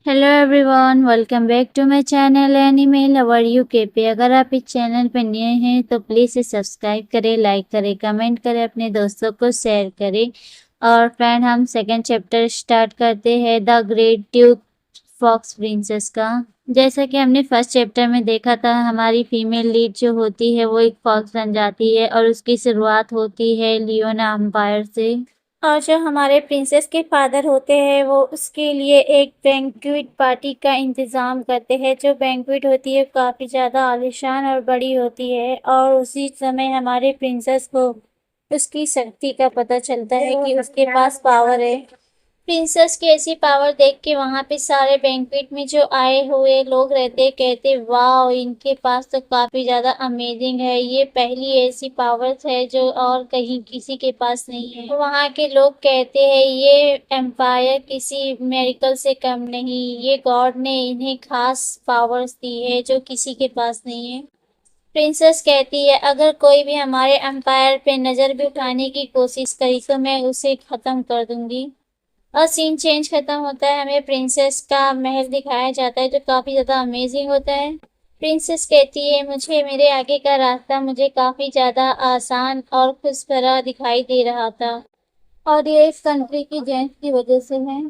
Hello everyone, welcome back to my channel anime lover UKP. अगर आप इस channel पर नए हैं तो प्लीज़ इसे सब्सक्राइब करें, लाइक करें, कमेंट करें, अपने दोस्तों को शेयर करें। और फ्रेंड, हम सेकंड चैप्टर स्टार्ट करते हैं the great duke fox princess का। जैसा कि हमने फर्स्ट चैप्टर में देखा था, हमारी फीमेल लीड जो होती है वो एक फॉक्स बन जाती है और उसकी शुरुआत होती है लियोना एम्पायर से। और जो हमारे प्रिंसेस के फादर होते हैं वो उसके लिए एक बैंक्वेट पार्टी का इंतज़ाम करते हैं। जो बैंक्वेट होती है काफ़ी ज़्यादा आलीशान और बड़ी होती है और उसी समय हमारे प्रिंसेस को उसकी शक्ति का पता चलता है कि उसके पास पावर है। प्रिंसेस की ऐसी पावर देख के वहाँ पे सारे बैंक्वेट में जो आए हुए लोग रहते कहते वाह, इनके पास तो काफ़ी ज़्यादा अमेजिंग है, ये पहली ऐसी पावर्स है जो और कहीं किसी के पास नहीं है। तो वहाँ के लोग कहते हैं ये एम्पायर किसी मेरिकल से कम नहीं, ये गॉड ने इन्हें खास पावर्स दी है जो किसी के पास नहीं है। प्रिंसेस कहती है अगर कोई भी हमारे एम्पायर पे नज़र भी उठाने की कोशिश करी तो मैं उसे ख़त्म कर दूंगी। और सीन चेंज खत्म होता है, हमें प्रिंसेस का महल दिखाया जाता है जो काफ़ी ज़्यादा अमेजिंग होता है। प्रिंसेस कहती है मुझे मेरे आगे का रास्ता मुझे काफ़ी ज़्यादा आसान और खुश भरा दिखाई दे रहा था और ये इस कंट्री की जेंट्स की वजह से है।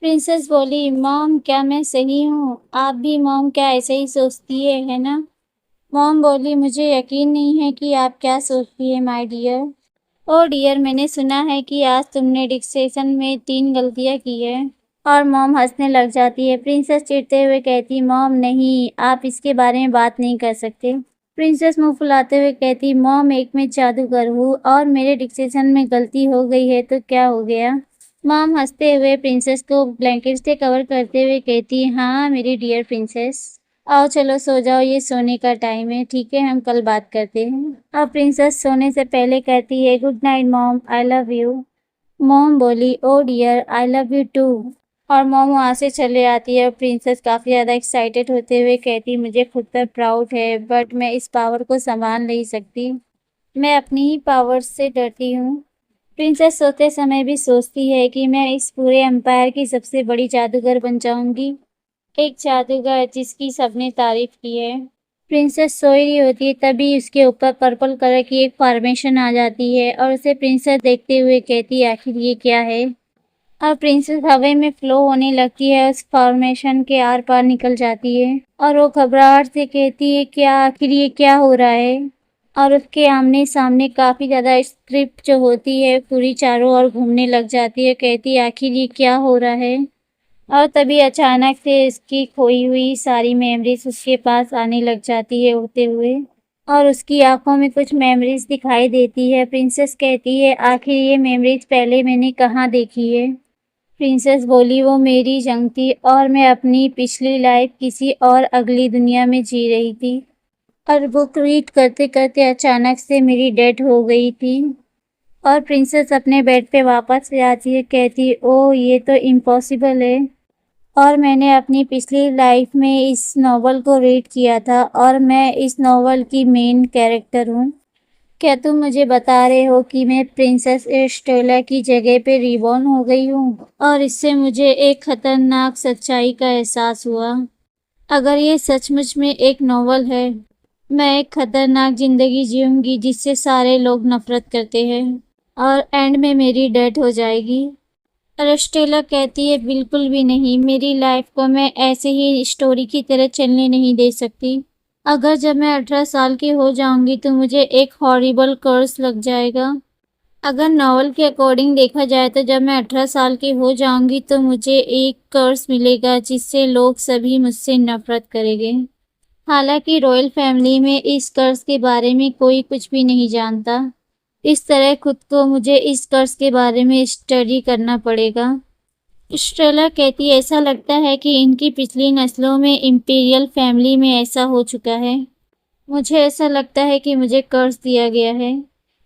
प्रिंसेस बोली मॉम, क्या मैं सही हूँ? आप भी मॉम क्या ऐसे ही सोचती है ना? मॉम बोली मुझे यकीन नहीं है कि आप क्या सोचती है माय डियर। ओह डियर, मैंने सुना है कि आज तुमने डिक्टेशन में 3 गलतियां की है। और मॉम हंसने लग जाती है। प्रिंसेस चिढ़ते हुए कहती मॉम नहीं, आप इसके बारे में बात नहीं कर सकते। प्रिंसेस मुंह फुलाते हुए कहती मॉम एक मैं जादूगर हूँ और मेरे डिक्टेशन में गलती हो गई है तो क्या हो गया? मॉम हंसते हुए प्रिंसेस को ब्लैंकेट से कवर करते हुए कहती हाँ मेरी डियर प्रिंसेस, आओ चलो सो जाओ, ये सोने का टाइम है, ठीक है हम कल बात करते हैं। अब प्रिंसेस सोने से पहले कहती है good night mom, I love you. Mom बोली oh dear I love you too. और मॉम वहाँ से चले आती है और प्रिंसेस काफ़ी ज़्यादा एक्साइटेड होते हुए कहती मुझे खुद पर प्राउड है बट मैं इस पावर को संभाल नहीं सकती, मैं अपनी ही पावर से डरती हूँ। प्रिंसेस सोते समय भी सोचती है कि मैं इस पूरे एम्पायर की सबसे बड़ी जादूगर बन जाऊंगी, एक जादूगर जिसकी सबने तारीफ की है। प्रिंसेस सो रही होती है तभी उसके ऊपर पर्पल कलर की एक फॉर्मेशन आ जाती है और उसे प्रिंसेस देखते हुए कहती है आखिर ये क्या है। और प्रिंसेस हवा में फ्लो होने लगती है, उस फॉर्मेशन के आर पार निकल जाती है और वो घबराहट से कहती है क्या, आखिर ये क्या हो रहा है। और उसके आमने सामने काफ़ी ज़्यादा स्क्रिप्ट जो होती है पूरी चारों ओर घूमने लग जाती है, कहती है आखिर ये क्या हो रहा है। और तभी अचानक से उसकी खोई हुई सारी मेमोरीज उसके पास आने लग जाती है उड़ते हुए और उसकी आंखों में कुछ मेमोरीज दिखाई देती है। प्रिंसेस कहती है आखिर ये मेमोरीज पहले मैंने कहाँ देखी है। प्रिंसेस बोली वो मेरी जंग थी और मैं अपनी पिछली लाइफ किसी और अगली दुनिया में जी रही थी और बुक रीड करते करते अचानक से मेरी डेथ हो गई थी। और प्रिंसेस अपने बेड पे वापस से आती है, कहती ओह ये तो इम्पॉसिबल है और मैंने अपनी पिछली लाइफ में इस नॉवल को रीड किया था और मैं इस नॉवल की मेन कैरेक्टर हूँ। क्या तुम मुझे बता रहे हो कि मैं प्रिंसेस एस्टेला की जगह पे रिबॉर्न हो गई हूँ? और इससे मुझे एक खतरनाक सच्चाई का एहसास हुआ। अगर ये सचमुच में एक नॉवल है, मैं एक खतरनाक जिंदगी जीऊंगी जिससे सारे लोग नफरत करते हैं और एंड में मेरी डेथ हो जाएगी। एस्टेला कहती है बिल्कुल भी नहीं, मेरी लाइफ को मैं ऐसे ही स्टोरी की तरह चलने नहीं दे सकती। अगर जब मैं 18 साल की हो जाऊंगी तो मुझे एक हॉरिबल कर्स लग जाएगा। अगर नॉवल के अकॉर्डिंग देखा जाए तो जब मैं 18 साल की हो जाऊंगी तो मुझे एक कर्स मिलेगा जिससे लोग सभी मुझसे नफरत करेंगे। हालांकि रॉयल फैमिली में इस कर्स के बारे में कोई कुछ भी नहीं जानता, इस तरह खुद को मुझे इस कर्स के बारे में स्टडी करना पड़ेगा। स्टेला कहती ऐसा लगता है कि इनकी पिछली नस्लों में इंपीरियल फैमिली में ऐसा हो चुका है। मुझे ऐसा लगता है कि मुझे कर्ज दिया गया है।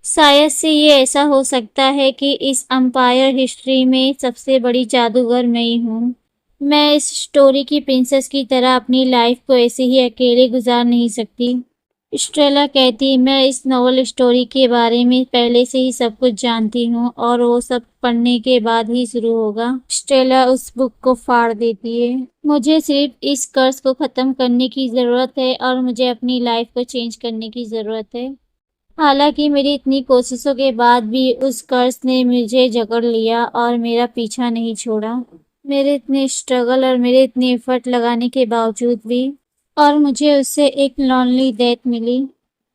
शायद से ये ऐसा हो सकता है कि इस एम्पायर हिस्ट्री में सबसे बड़ी जादूगर मैं ही हूँ। मैं इस स्टोरी की प्रिंसेस की तरह अपनी लाइफ को ऐसे ही अकेले गुजार नहीं सकती। स्ट्रेला कहती मैं इस नॉवल स्टोरी के बारे में पहले से ही सब कुछ जानती हूँ और वो सब पढ़ने के बाद ही शुरू होगा। स्ट्रेला उस बुक को फाड़ देती है। मुझे सिर्फ इस कर्ज को ख़त्म करने की ज़रूरत है और मुझे अपनी लाइफ को चेंज करने की ज़रूरत है। हालांकि मेरी इतनी कोशिशों के बाद भी उस कर्ज ने मुझे जकड़ लिया और मेरा पीछा नहीं छोड़ा। मेरे इतने स्ट्रगल और मेरे इतने एफर्ट लगाने के बावजूद भी, और मुझे उससे एक लॉनली डेथ मिली।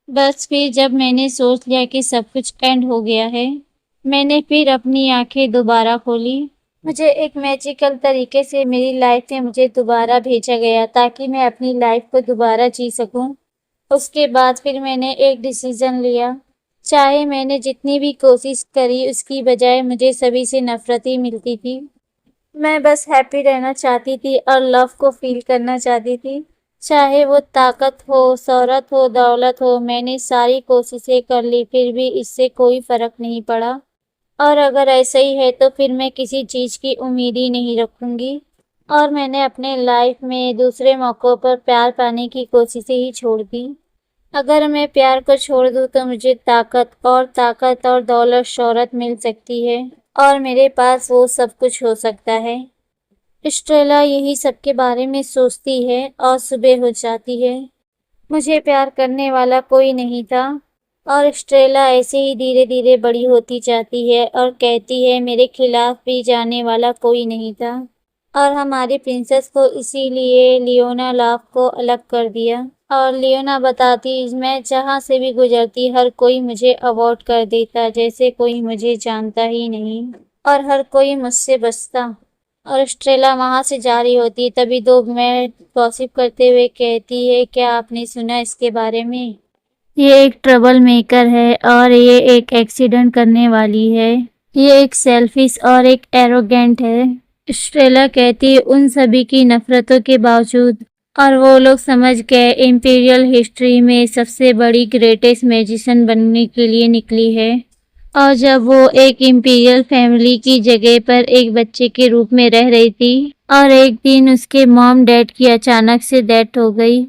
बस फिर जब मैंने सोच लिया कि सब कुछ एंड हो गया है, मैंने फिर अपनी आंखें दोबारा खोली। मुझे एक मैजिकल तरीके से मेरी लाइफ में मुझे दोबारा भेजा गया ताकि मैं अपनी लाइफ को दोबारा जी सकूं। उसके बाद फिर मैंने एक डिसीजन लिया। चाहे मैंने जितनी भी कोशिश करी उसकी बजाय मुझे सभी से नफरत ही मिलती थी। मैं बस हैप्पी रहना चाहती थी और लव को फील करना चाहती थी। चाहे वो ताकत हो, शोहरत हो, दौलत हो, मैंने सारी कोशिशें कर ली फिर भी इससे कोई फ़र्क नहीं पड़ा। और अगर ऐसा ही है तो फिर मैं किसी चीज़ की उम्मीद ही नहीं रखूँगी। और मैंने अपने लाइफ में दूसरे मौक़ों पर प्यार पाने की कोशिशें ही छोड़ दी। अगर मैं प्यार को छोड़ दूँ तो मुझे ताकत और दौलत, शोहरत मिल सकती है और मेरे पास वो सब कुछ हो सकता है। स्ट्रेला यही सब के बारे में सोचती है और सुबह हो जाती है। मुझे प्यार करने वाला कोई नहीं था और स्ट्रेला ऐसे ही धीरे धीरे बड़ी होती जाती है और कहती है मेरे खिलाफ भी जाने वाला कोई नहीं था और हमारी प्रिंसेस को इसीलिए लियोना लव को अलग कर दिया। और लियोना बताती मैं जहाँ से भी गुजरती हर कोई मुझे अवॉइड कर देता, जैसे कोई मुझे जानता ही नहीं और हर कोई मुझसे बचता। और स्ट्रेला वहाँ से जा रही होती तभी दो मैं गॉसिप करते हुए कहती है क्या आपने सुना इसके बारे में? ये एक ट्रबल मेकर है और ये एक एक्सीडेंट करने वाली है। ये एक सेल्फिश और एक एरोगेंट है। स्ट्रेला कहती है उन सभी की नफरतों के बावजूद और वो लोग समझ गए इंपीरियल हिस्ट्री में सबसे बड़ी ग्रेटेस्ट मैजिशियन बनने के लिए निकली है। और जब वो एक इंपीरियल फैमिली की जगह पर एक बच्चे के रूप में रह रही थी और एक दिन उसके मॉम डैड की अचानक से डेथ हो गई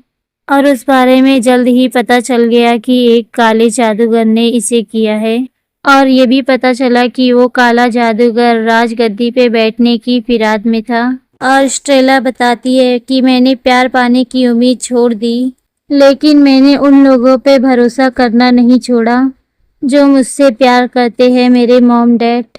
और उस बारे में जल्द ही पता चल गया कि एक काले जादूगर ने इसे किया है। और ये भी पता चला कि वो काला जादूगर राजगद्दी पे बैठने की फिराद में था। और स्ट्रेला बताती है कि मैंने प्यार पाने की उम्मीद छोड़ दी लेकिन मैंने उन लोगों पे भरोसा करना नहीं छोड़ा जो मुझसे प्यार करते हैं, मेरे मॉम डैड।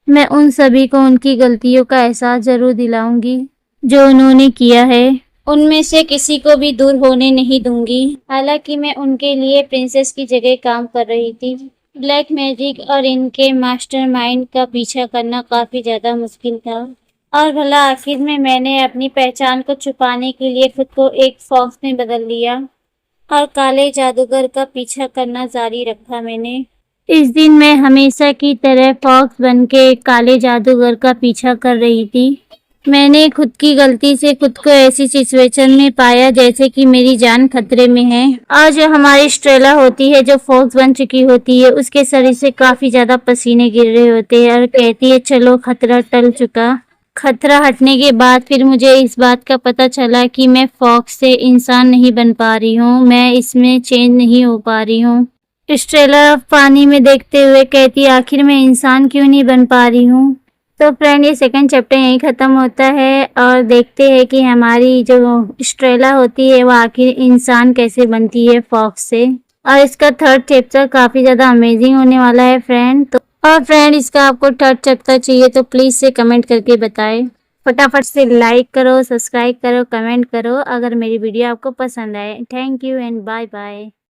मैं उन सभी को उनकी गलतियों का एहसास जरूर दिलाऊंगी जो उन्होंने किया है। उनमें से किसी को भी दूर होने नहीं दूंगी। हालांकि मैं उनके लिए प्रिंसेस की जगह काम कर रही थी। ब्लैक मैजिक और इनके मास्टरमाइंड का पीछा करना काफ़ी ज़्यादा मुश्किल था और भला आखिर में मैंने अपनी पहचान को छुपाने के लिए खुद को एक फॉक्स में बदल लिया और काले जादूगर का पीछा करना जारी रखा। मैंने इस दिन मैं हमेशा की तरह फॉक्स बनके काले जादूगर का पीछा कर रही थी। मैंने खुद की गलती से खुद को ऐसी सिचुएशन में पाया जैसे कि मेरी जान खतरे में है। और जो हमारी स्ट्रेला होती है जो फॉक्स बन चुकी होती है उसके शरीर से काफ़ी ज़्यादा पसीने गिर रहे होते हैं और कहती है चलो खतरा टल चुका। खतरा हटने के बाद फिर मुझे इस बात का पता चला कि मैं फॉक्स से इंसान नहीं बन पा रही हूँ, मैं इसमें चेंज नहीं हो पा रही हूँ। स्ट्रेला पानी में देखते हुए कहती आखिर मैं इंसान क्यों नहीं बन पा रही हूँ। तो फ्रेंड ये सेकंड चैप्टर यहीं ख़त्म होता है और देखते हैं कि हमारी जो स्ट्रेला होती है वो आखिर इंसान कैसे बनती है फॉक्स से। और इसका थर्ड चैप्टर काफ़ी ज़्यादा अमेजिंग होने वाला है फ्रेंड। तो और फ्रेंड इसका आपको थर्ड चैप्टर चाहिए तो प्लीज़ से कमेंट करके बताएं। फटाफट से लाइक करो, सब्सक्राइब करो, कमेंट करो अगर मेरी वीडियो आपको पसंद आए। Thank you and bye bye.